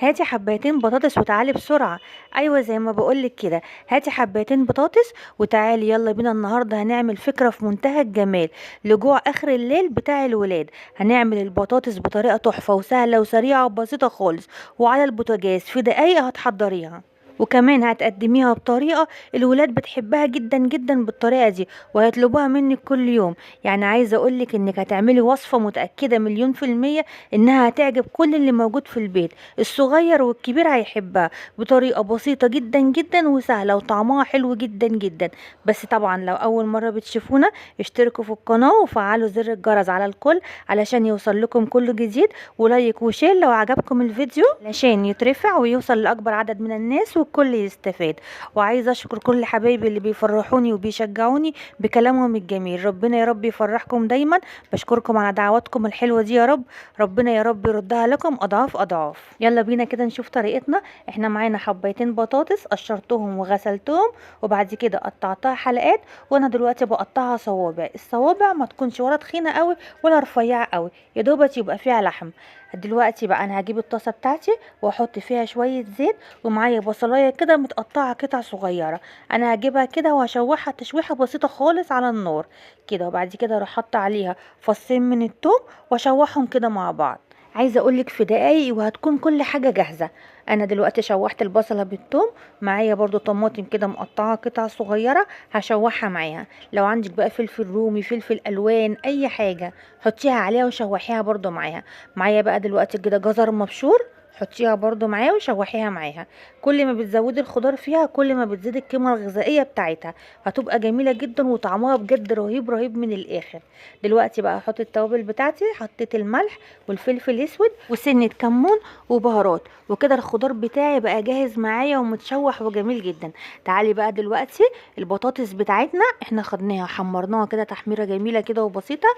هاتي حبايتين بطاطس وتعالي بسرعة. ايوه زي ما بقولك كده، هاتي حبايتين بطاطس وتعالي يلا بينا. النهاردة هنعمل فكرة في منتهى الجمال لجوع اخر الليل بتاع الولاد. هنعمل البطاطس بطريقة تحفة وسهلة وسريعة وبسيطة خالص، وعلى البوتاجاز في دقايق هتحضريها. وكمان هتقدميها بطريقة الولاد بتحبها جدا جدا بالطريقة دي، وهيطلبوها منك كل يوم. يعني عايزة اقولك انك هتعملي وصفة متأكدة مليون في المية انها هتعجب كل اللي موجود في البيت، الصغير والكبير هيحبها، بطريقة بسيطة جدا جدا وسهلة وطعمها حلو جدا جدا. بس طبعا لو أول مرة بتشوفونا، اشتركوا في القناة وفعلوا زر الجرس على الكل علشان يوصل لكم كل جديد، ولايك وشير لو عجبكم الفيديو علشان يترفع ويوصل لأكبر عدد من الناس والكل يستفاد. وعايزة أشكر كل حبايبي اللي بيفرحوني وبيشجعوني بكلامهم الجميل. ربنا يا رب يفرحكم دايما. بشكركم على دعواتكم الحلوة دي يا رب. ربنا يا رب يردها لكم اضعاف اضعاف. يلا بينا كده نشوف طريقتنا. احنا معانا حبايتين بطاطس قشرتهم وغسلتهم، وبعد كده قطعتها حلقات، وانا دلوقتي بقطعها صوابع. الصوابع ما تكونش ولا تخينه قوي ولا رفيعه قوي، يا دوبك يبقى فيها لحم. دلوقتي بقى انا هجيب الطاسه بتاعتي واحط فيها شويه زيت، ومعايا بصلايه كده متقطعه قطع صغيره. انا هجيبها كده وهشوحها تشويحه بسيطه خالص على النار كده، وبعد كده اروح حاطه عليها فصين من الثوم واشوحهم كده مع بعض. عايزه اقولك في دقايق وهتكون كل حاجه جاهزه. انا دلوقتي شوحت البصله بالثوم، معايا برضو طماطم كده مقطعه قطع صغيره هشوحها معاها. لو عندك بقى فلفل رومي، فلفل الوان، اي حاجه حطيها عليها وشوحيها برضو معاها. معايا بقى دلوقتي كده جزر مبشور، حطيها برضو معاها وشوحيها معاها. كل ما بتزودي الخضار فيها كل ما بتزيد القيمه الغذائيه بتاعتها، هتبقى جميله جدا وطعمها بجد رهيب رهيب من الاخر. دلوقتي بقى هحط التوابل بتاعتي، حطيت الملح والفلفل الاسود وسنه كمون وبهارات، وكده الخضار بتاعي بقى جاهز معايا ومتشوح وجميل جدا. تعالي بقى دلوقتي البطاطس بتاعتنا احنا خدناها حمرناها كده تحميره جميله كده وبسيطه.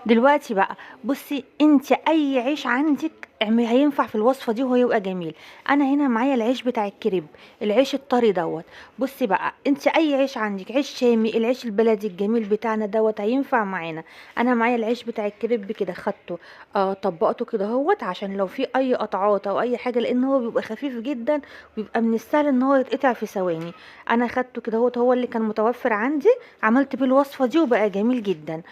دلوقتي بقى بصي انت اي عيش عندك هينفع في الوصفه دي وهيبقى جميل. انا هنا معايا العيش بتاع الكريب، العيش الطري دوت. بصي بقى انت اي عيش عندك، عيش شامي، العيش البلدي الجميل بتاعنا دوت هينفع معانا. انا معايا العيش بتاع الكريب كده خدته، طبقته كده اهوت عشان لو في اي قطعات او اي حاجه، لان هو بيبقى خفيف جدا وبيبقى من السهل ان هو يتقطع في ثواني. انا خدته كده اهوت، هو اللي كان متوفر عندي، عملت بيه الوصفه دي وبقى جميل جدا.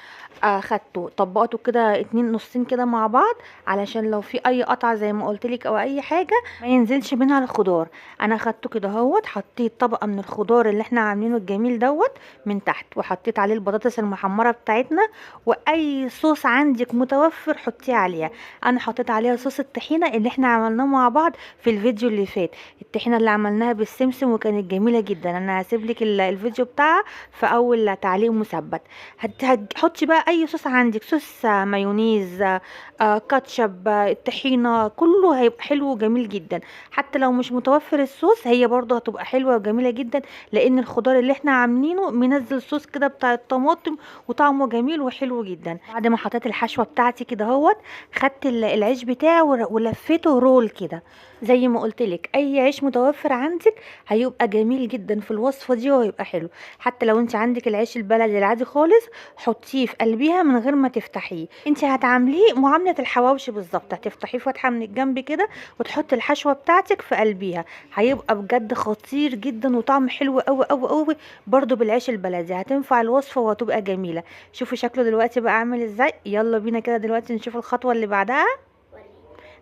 اخدته طبقته كده اتنين نصين كده مع بعض علشان لو في اي قطعه زي ما قلت لك او اي حاجه ما ينزلش منها الخضار. انا اخدته كده اهوت، حطيت طبقه من الخضار اللي احنا عاملينه الجميل دوت من تحت، وحطيت عليه البطاطس المحمره بتاعتنا، واي صوص عندك متوفر حطيه عليها. انا حطيت عليها صوص الطحينه اللي احنا عملناه مع بعض في الفيديو اللي فات، الطحينه اللي عملناها بالسمسم وكانت جميله جدا. انا هسيب لك الفيديو بتاعها في اول تعليق مثبت. هتحطي بقى اي صوص عندك، صوص مايونيز، كاتشب، الطحينه كله هيبقى حلو وجميل جدا. حتى لو مش متوفر الصوص هي برضه هتبقى حلوه وجميله جدا، لان الخضار اللي احنا عاملينه منزل صوص كده بتاع الطماطم وطعمه جميل وحلو جدا. بعد ما حطيت الحشوه بتاعتي كده اهوت، خدت العيش بتاعي ولفيته رول كده زي ما قلت لك. اي عيش متوفر عندك هيبقى جميل جدا في الوصفه دي وهيبقى حلو. حتى لو انت عندك العيش البلدي العادي خالص حطيه في قلبيها من غير ما تفتحيه. انت هتعامليه معامله الحواوشي بالظبط، هتفتحيه فتحه من الجنب كده وتحطي الحشوه بتاعتك في قلبيها، هيبقى بجد خطير جدا وطعم حلو قوي قوي قوي. برضو بالعيش البلدي هتنفع الوصفه وهتبقى جميله. شوفوا شكله دلوقتي بقى عامل ازاي. يلا بينا كده دلوقتي نشوف الخطوه اللي بعدها.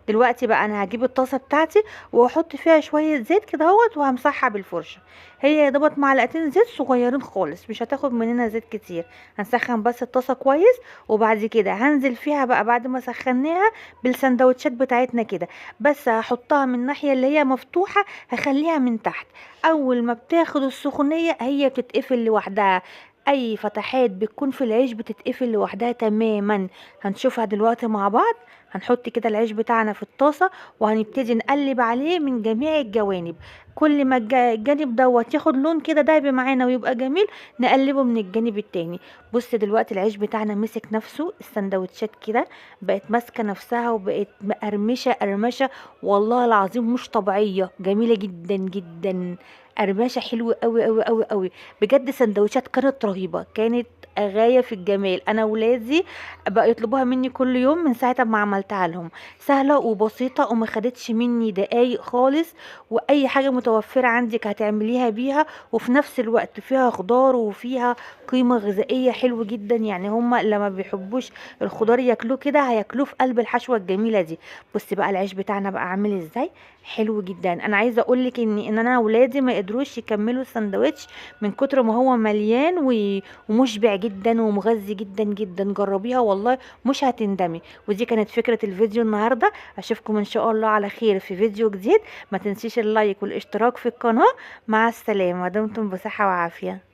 دلوقتي بقى انا هجيب الطاسه بتاعتي واحط فيها شويه زيت كده اهوت وهمسحها بالفرشه. هي يا دوبك معلقتين زيت صغيرين خالص، مش هتاخد مننا زيت كتير. هنسخن بس الطاسه كويس، وبعد كده هنزل فيها بقى بعد ما سخناها بالسندوتشات بتاعتنا كده. بس هحطها من الناحيه اللي هي مفتوحه، هخليها من تحت. اول ما بتاخد السخونيه هي بتتقفل لوحدها. اي فتحات بتكون في العيش بتتقفل لوحدها تماما. هنشوفها دلوقتي مع بعض. هنحط كده العيش بتاعنا في الطاسة وهنبتدي نقلب عليه من جميع الجوانب. كل ما الجانب دوت ياخد لون كده دايب معانا ويبقى جميل، نقلبه من الجانب التاني. بص دلوقتي العيش بتاعنا مسك نفسه، السندوتشات كده بقت ماسكة نفسها وبقت مقرمشة قرمشة، والله العظيم مش طبيعية، جميلة جدا جدا. قرمشة حلوة قوي قوي قوي قوي. بجد سندوتشات كانت رهيبة، كانت بتبقى غاية في الجمال. انا ولادي بقى يطلبوها مني كل يوم من ساعة ما عملتها لهم. سهلة وبسيطة وما خدتش مني دقايق خالص، واي حاجة متوفرة عندك هتعمليها بيها، وفي نفس الوقت فيها خضار وفيها قيمة غذائية حلو جدا. يعني هما لما بيحبوش الخضار ياكلوه كده، هياكلوه في قلب الحشوة الجميلة دي. بصي بقى العيش بتاعنا بقى عامل ازاي، حلو جدا. انا عايزه اقول لك ان انا ولادي ما قدروش يكملوا الساندوتش من كتر ما هو مليان ومشبع جدا ومغذي جدا جدا. جربيها والله مش هتندمي. ودي كانت فكره الفيديو النهارده. اشوفكم ان شاء الله على خير في فيديو جديد. ما تنسيش اللايك والاشتراك في القناه. مع السلامه، دمتم بصحه وعافيه.